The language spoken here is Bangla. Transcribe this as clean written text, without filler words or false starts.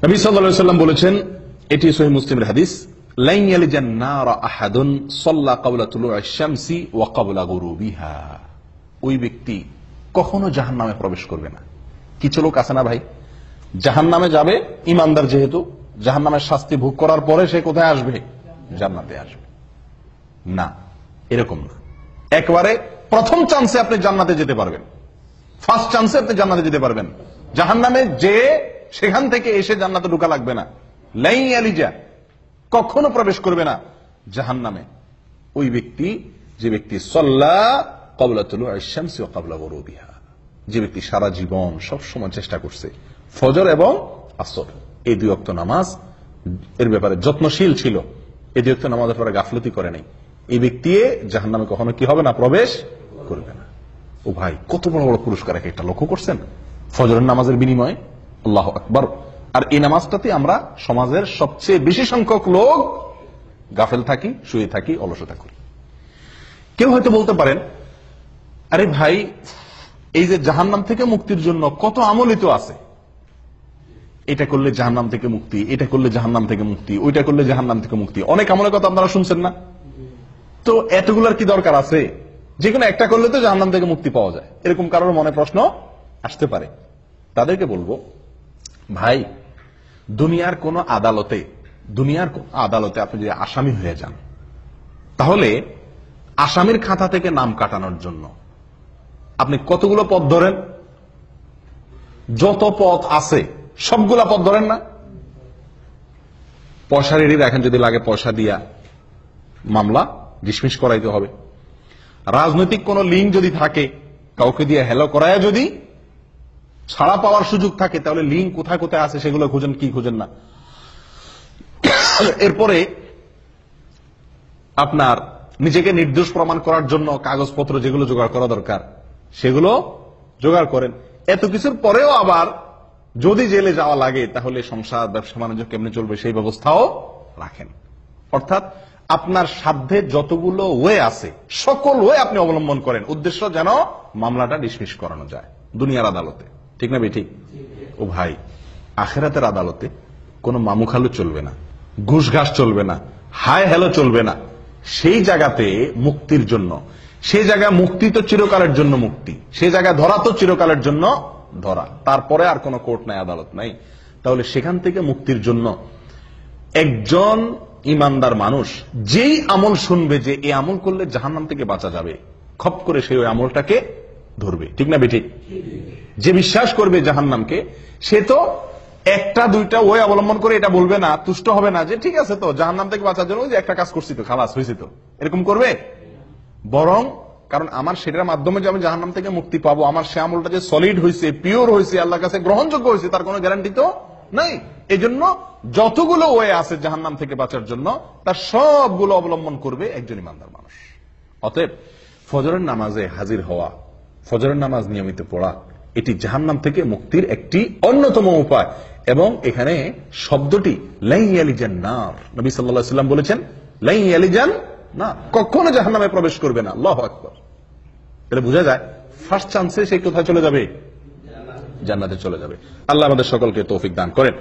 নবী সাল্লাল্লাহু আলাইহি ওয়াসাল্লাম বলেছেন, এটি সহিহ মুসলিমের হাদিস, লা ইয়ালিজান নারা আহাদুন সাল্লা ক্বাবলা তুলু'আশ শামসি ওয়া ক্বাবলা গুরুবিহা। ওই ব্যক্তি কখনো জাহান্নামে প্রবেশ করবে না। কিছু লোক আছে না ভাই, জাহান্নামে যাবে, ইমানদার যেহেতু, জাহান্নামের শাস্তি ভোগ করার পরে সে কোথায় আসবে? জান্নাতে আসবে। না, এরকম না। একবারে প্রথম চান্সে আপনি জান্নাতে যেতে পারবেন, ফার্স্ট চান্সে আপনি জান্নাতে যেতে পারবেন। জাহান্নামে যে সেখান থেকে এসে জান্নাতে ঢোকা লাগবে না। লা ইয়ালিজা, কখনো প্রবেশ করবে না জাহান্নামে ওই ব্যক্তি, যে ব্যক্তি সাল্লা ক্বাবলা তুলু'আশ শামসি ওয়া ক্বাবলা গুরুবিহা, যে ব্যক্তি সারা জীবন সব সময় চেষ্টা করছে ফজর এবং আসর এই দুই ওয়াক্ত নামাজ এর ব্যাপারে যত্নশীল ছিল, এই দুই ওয়াক্ত নামাজের ব্যাপারে গাফলতি করে নাই, এই ব্যক্তি জাহান্নামে কখনো কি হবে না? প্রবেশ করবে না। ও ভাই, কত বড় বড় পুরস্কার এক একটা, লক্ষ্য করছেন? ফজরের নামাজের বিনিময়ে, আল্লাহু আকবার। আর এই নামাজটাতে আমরা সমাজের সবচেয়ে বেশি সংখ্যক লোক গাফেল থাকি, শুয়ে থাকি, অলসতা করি। কেউ হয়তো বলতে পারেন, আরে ভাই, এই যে জাহান্নাম থেকে মুক্তির জন্য কত আমলই তো আছে, এটা করলে জাহান্নাম থেকে মুক্তি, এটা করলে জাহান্নাম থেকে মুক্তি, ওইটা করলে জাহান্নাম থেকে মুক্তি, অনেক আমলের কথা আপনারা শুনছেন না? তো এতগুলার কি দরকার আছে? যে কোনো একটা করলে তো জাহান্নাম থেকে মুক্তি পাওয়া যায়, এরকম কারোর মনে প্রশ্ন আসতে পারে। তাদেরকে বলবো, ভাই, দুনিয়ার কোন আদালতে আপনি যদি আসামি হয়ে যান, তাহলে আসামির খাতা থেকে নাম কাটানোর জন্য আপনি কতগুলো পথ ধরেন? যত পথ আছে সবগুলা পথ ধরেন না? পয়সা রেডি রাখেন, যদি লাগে পয়সা দিয়া মামলা ডিসমিস করাইতে হবে। রাজনৈতিক কোন লিঙ্ক যদি থাকে, কাউকে দিয়ে হেলো করায় যদি ছাড়া পাওয়ার সুযোগ থাকে, তাহলে লিঙ্ক কোথায় কোথায় আছে সেগুলো খুঁজেন, কি খুঁজেন না। এরপরে আপনার নিজেকে নির্দোষ প্রমাণ করার জন্য কাগজপত্র যেগুলো জোগাড় করা দরকার সেগুলো জোগাড় করেন। এত কিছুর পরেও আবার যদি জেলে যাওয়া লাগে, তাহলে সংসার ব্যবসা বাণিজ্য কেমনে চলবে সেই ব্যবস্থাও রাখেন। অর্থাৎ আপনার সাধ্যে যতগুলো ওয়ে আছে সকল ওয়ে আপনি অবলম্বন করেন, উদ্দেশ্য যেন মামলাটা ডিসমিস করানো যায় দুনিয়ার আদালতে। ঠিক না বেঠিক? ও ভাই, আখিরাতের আদালতে কোন মামুখালু চলবে না, ঘুষ ঘাস চলবে না, হায় হ্যালো চলবে না। সেই জায়গাতে মুক্তির জন্য, সেই জায়গায় মুক্তি তো চিরকালের জন্য মুক্তি, সেই জায়গায় ধরা তো চিরকালের জন্য ধরা, তারপরে আর কোন কোর্ট নাই, আদালত নাই। তাহলে সেখান থেকে মুক্তির জন্য একজন ইমানদার মানুষ যেই আমল শুনবে যে এই আমল করলে জাহান্নাম থেকে বাঁচা যাবে, খপ করে সেই ওই আমলটাকে ধরবে। ঠিক না বেঠিক? যে বিশ্বাস করবে জাহান্নামকে, সে তো একটা দুইটা ওই অবলম্বন করে এটা বলবে না, তুষ্ট হবে না যে ঠিক আছে তো জাহান্নাম থেকে বাঁচার জন্য যে একটা কাজ করছি তো, খালাস হয়েছে তো, এরকম করবে। বরং কারণ আমার সেটার মাধ্যমে যে আমি জাহান্নাম থেকে মুক্তি পাবো, আমার সে আমলটা যে সলিড হয়েছে, পিওর হয়েছে, আল্লাহর কাছে গ্রহণযোগ্য হয়েছে, তার কোনো গ্যারান্টি তো নাই। এই জন্য যতগুলো ওয়ে আছে জাহান্নাম থেকে বাঁচার জন্য, তার সবগুলো অবলম্বন করবে একজন ইমানদার মানুষ। অতএব ফজরের নামাজে হাজির হওয়া, ফজরের নামাজ নিয়মিত পড়া, এটি জাহান্নাম থেকে মুক্তির একটি অন্যতম উপায়। এবং এখানে শব্দটি লা ইয়ালিজান নার, নবী সাল্লাল্লাহু আলাইহি ওয়াসাল্লাম বলেছেন লা ইয়ালিজান না, কখনো জাহান্নামে প্রবেশ করবে না। আল্লাহু আকবার। তাহলে বোঝা যায় ফার্স্ট চান্সে সে কোথায় চলে যাবে? জান্নাতে চলে যাবে। আল্লাহ আমাদের সকলকে তৌফিক দান করেন।